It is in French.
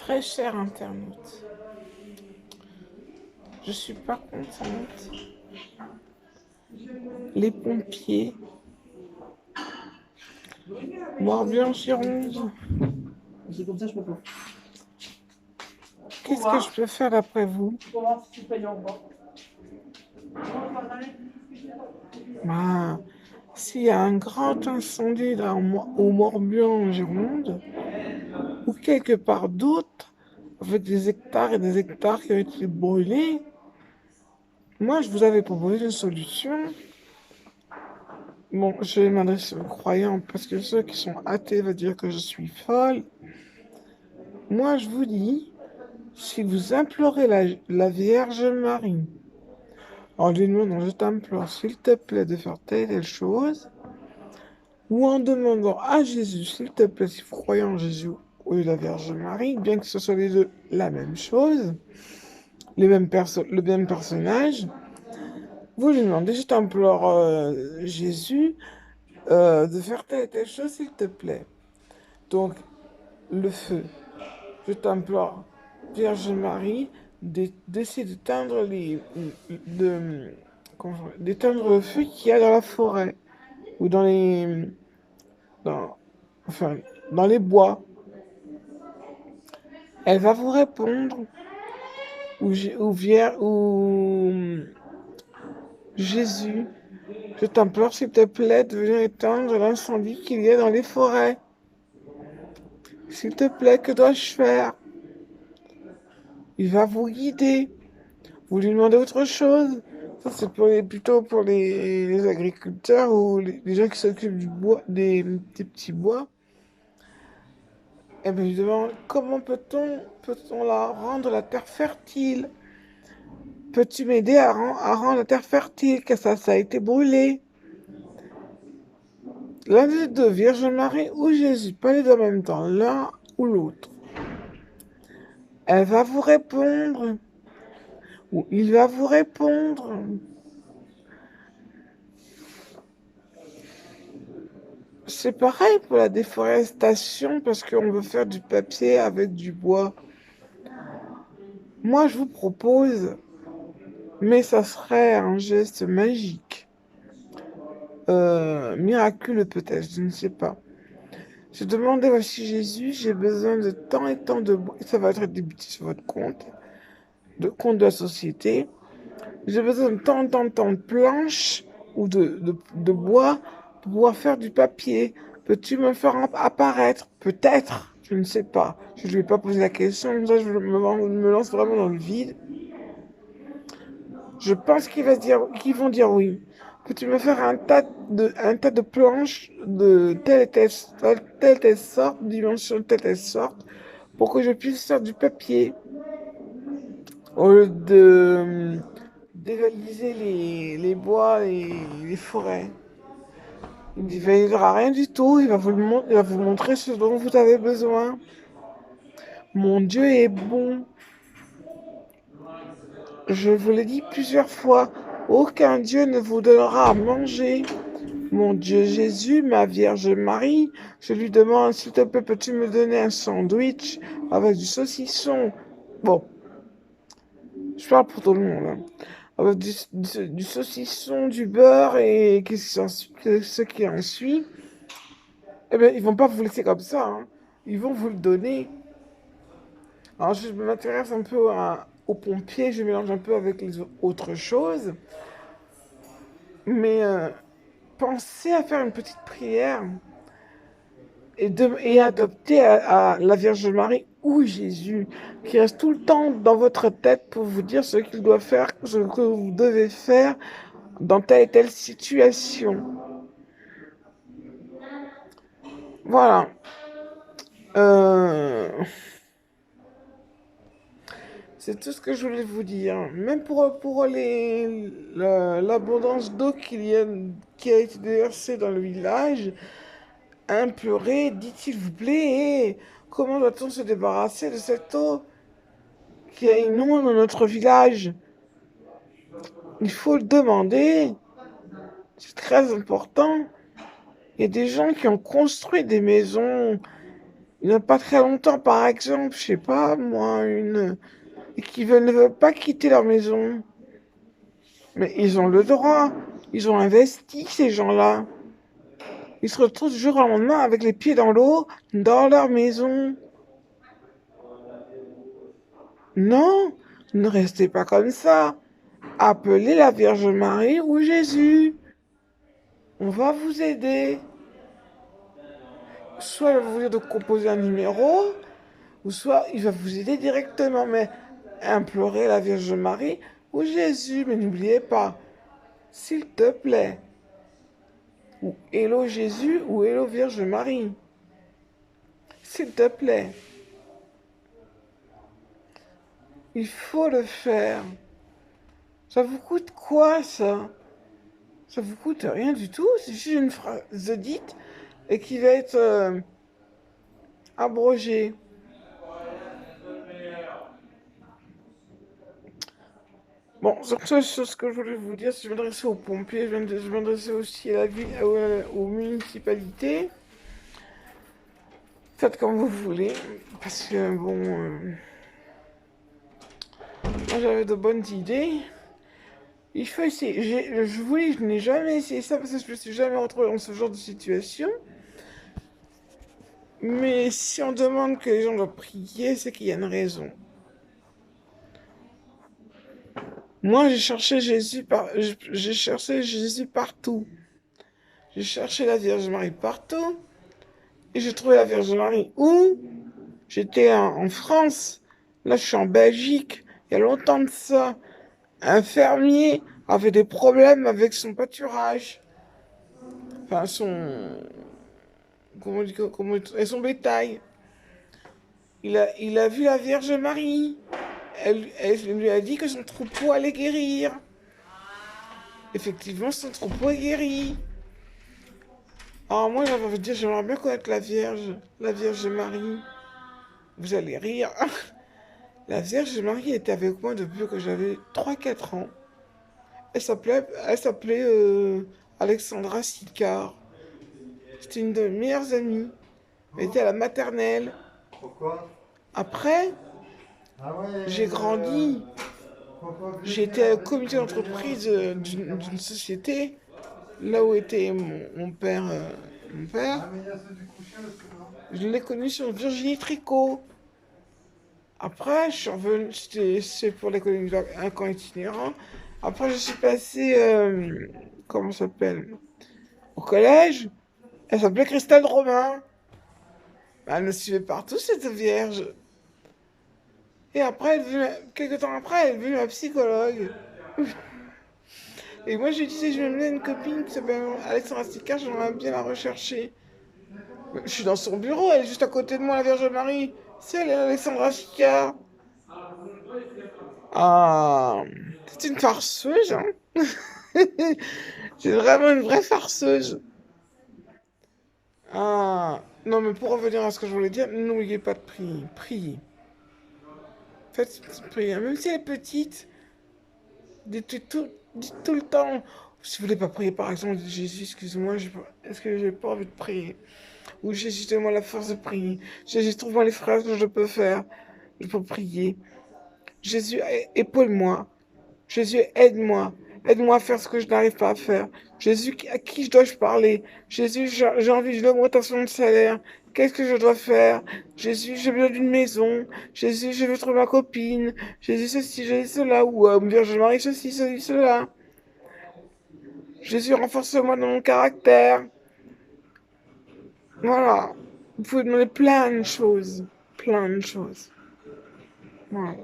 Très cher internaute, je suis pas contente. Les pompiers, Morbihan-Gironde, C'est comme ça, je peux pas. qu'est-ce que je peux faire d'après vous? Pour voir si c'est payant ou pas. Bah, s'il y a un grand incendie au Morbihan-Gironde, ou quelque part d'autre, avec des hectares et des hectares qui ont été brûlés, moi je vous avais proposé une solution. Bon, je vais m'adresser aux croyants parce que ceux qui sont athées vont dire que je suis folle. Moi je vous dis, si vous implorez la Vierge Marie, en lui demandant, je t'implore, s'il te plaît, de faire telle et telle chose, ou en demandant à Jésus, s'il te plaît, si vous croyez en Jésus ou la Vierge Marie, bien que ce soit les deux la même chose, le même personnage, vous lui demandez, je t'implore, Jésus, de faire telle et telle chose, s'il te plaît. Donc, le feu, je t'implore, Vierge Marie, d'essayer de, d'éteindre le feu qu'il y a dans la forêt ou dans, enfin, dans les bois. Elle va vous répondre ou Jésus, je t'implore s'il te plaît de venir éteindre l'incendie qu'il y a dans les forêts. S'il te plaît, que dois-je faire? Il va vous guider. Vous lui demandez autre chose. Ça, c'est plutôt pour les agriculteurs ou les gens qui s'occupent du bois, des petits bois. Eh bien, je demande comment peut-on rendre la terre fertile? Peux-tu m'aider à rendre la terre fertile, que ça a été brûlé? L'un des deux, Vierge Marie ou Jésus, pas les deux en même temps, l'un ou l'autre. Elle va vous répondre, ou il va vous répondre. C'est pareil pour la déforestation, parce qu'on veut faire du papier avec du bois. Moi, je vous propose, mais ça serait un geste magique, miraculeux peut-être, je ne sais pas. Je demandais, voici Jésus, j'ai besoin de tant et tant de bois. Ça va être débité sur votre compte, de compte de la société. J'ai besoin de tant de planches ou de bois pour pouvoir faire du papier. Peux-tu me faire apparaître? Peut-être, je ne sais pas. Je ne lui ai pas posé la question, comme ça je me lance vraiment dans le vide. Je pense qu'ils vont dire oui. Peux-tu me faire un tas de planches de telle et telle sorte, dimension de telle et telle sorte, pour que je puisse faire du papier, au lieu de dévaliser les bois et les forêts. Il ne dévalidera rien du tout, il va vous montrer ce dont vous avez besoin. Mon Dieu est bon. Je vous l'ai dit plusieurs fois, aucun Dieu ne vous donnera à manger. Mon Dieu Jésus, ma Vierge Marie, je lui demande, s'il te plaît, peux-tu me donner un sandwich avec du saucisson? Bon, je parle pour tout le monde, hein. Avec du saucisson, du beurre et ce qui en suit. Eh bien, ils vont pas vous laisser comme ça, hein. Ils vont vous le donner. Alors, je m'intéresse un peu aux pompiers, je mélange un peu avec les autres choses. Mais pensez à faire une petite prière et adopter à la Vierge Marie ou Jésus, qui reste tout le temps dans votre tête pour vous dire ce qu'il doit faire, ce que vous devez faire dans telle et telle situation. Voilà. Euh, c'est tout ce que je voulais vous dire. Même pour l'abondance d'eau qui a été déversée dans le village, implorez, dites s'il vous plaît, comment doit-on se débarrasser de cette eau qui inonde dans notre village? Il faut le demander. C'est très important. Il y a des gens qui ont construit des maisons il n'y a pas très longtemps, par exemple, je sais pas, moi, et qui ne veulent pas quitter leur maison. Mais ils ont le droit. Ils ont investi, ces gens-là. Ils se retrouvent du jour au lendemain avec les pieds dans l'eau, dans leur maison. Non, ne restez pas comme ça. Appelez la Vierge Marie ou Jésus. On va vous aider. Soit il va vous dire de composer un numéro, ou soit il va vous aider directement. Mais implorez la Vierge Marie ou Jésus. Mais n'oubliez pas, s'il te plaît, ou Hello Jésus ou Hello Vierge Marie. S'il te plaît. Il faut le faire. Ça vous coûte quoi, ça? Ça vous coûte rien du tout. C'est juste une phrase dite et qui va être abrogée. Bon, sur ce que je voulais vous dire, je m'adresser aux pompiers, je m'adresser aussi à la ville, aux municipalités. Faites comme vous voulez, parce que bon, moi j'avais de bonnes idées. Il faut essayer. Je vous dis, je n'ai jamais essayé ça parce que je me suis jamais retrouvé dans ce genre de situation. Mais si on demande que les gens doivent prier, c'est qu'il y a une raison. Moi, j'ai cherché Jésus partout. J'ai cherché la Vierge Marie partout. Et j'ai trouvé la Vierge Marie où? J'étais en France. Là, je suis en Belgique. Il y a longtemps de ça. Un fermier avait des problèmes avec son pâturage. Enfin, et son bétail. Il a vu la Vierge Marie. Elle lui a dit que son troupeau allait guérir. Effectivement, son troupeau est guéri. Alors moi, j'avais envie de dire, j'aimerais bien connaître la Vierge Marie. Vous allez rire. La Vierge Marie était avec moi depuis que j'avais 3 4 ans. Elle s'appelait Alexandra Sicard. C'était une de mes meilleures amies. Elle était à la maternelle. Pourquoi? Après, Ah ouais, j'ai grandi. pourquoi que J'étais au comité d'entreprise d'une société, là où était mon père. Mon père. Ah, mais il y a ceux du coucher aussi, non? Je l'ai connu sur Virginie Tricot. Après, je suis revenu, c'est pour l'économie un camp itinérant. Après, je suis passée, comment ça s'appelle, au collège. Elle s'appelait Christelle Romain. Elle me suivait partout, cette vierge. Et après, quelques temps après, elle est devenue ma psychologue. Et moi, je lui disais, je vais mener une copine qui s'appelle Alexandra Sicard, j'aimerais bien la rechercher. Je suis dans son bureau, elle est juste à côté de moi, la Vierge Marie. C'est elle, Alexandra Sicard. Ah, c'est une farceuse, hein. C'est vraiment une vraie farceuse. Ah, non, mais pour revenir à ce que je voulais dire, n'oubliez pas de prier. Priez. Faites une petite prière, même si elle est petite. Dites tout le temps. Si vous voulez pas prier, par exemple, dites Jésus, excuse-moi, est-ce que j'ai pas envie de prier? Ou Jésus, donne-moi la force de prier. Jésus, trouve-moi les phrases que je peux faire pour prier. Jésus, épaule-moi. Jésus, aide-moi. Aide-moi à faire ce que je n'arrive pas à faire. Jésus, à qui je dois-je parler? Jésus, j'ai envie d'une augmentation de salaire. Qu'est-ce que je dois faire? Jésus, j'ai besoin d'une maison. Jésus, je veux trouver ma copine. Jésus, ceci, Jésus, cela. Ou Vierge Marie, ceci, cela. Jésus, renforce-moi dans mon caractère. Voilà. Vous pouvez demander plein de choses. Plein de choses. Voilà.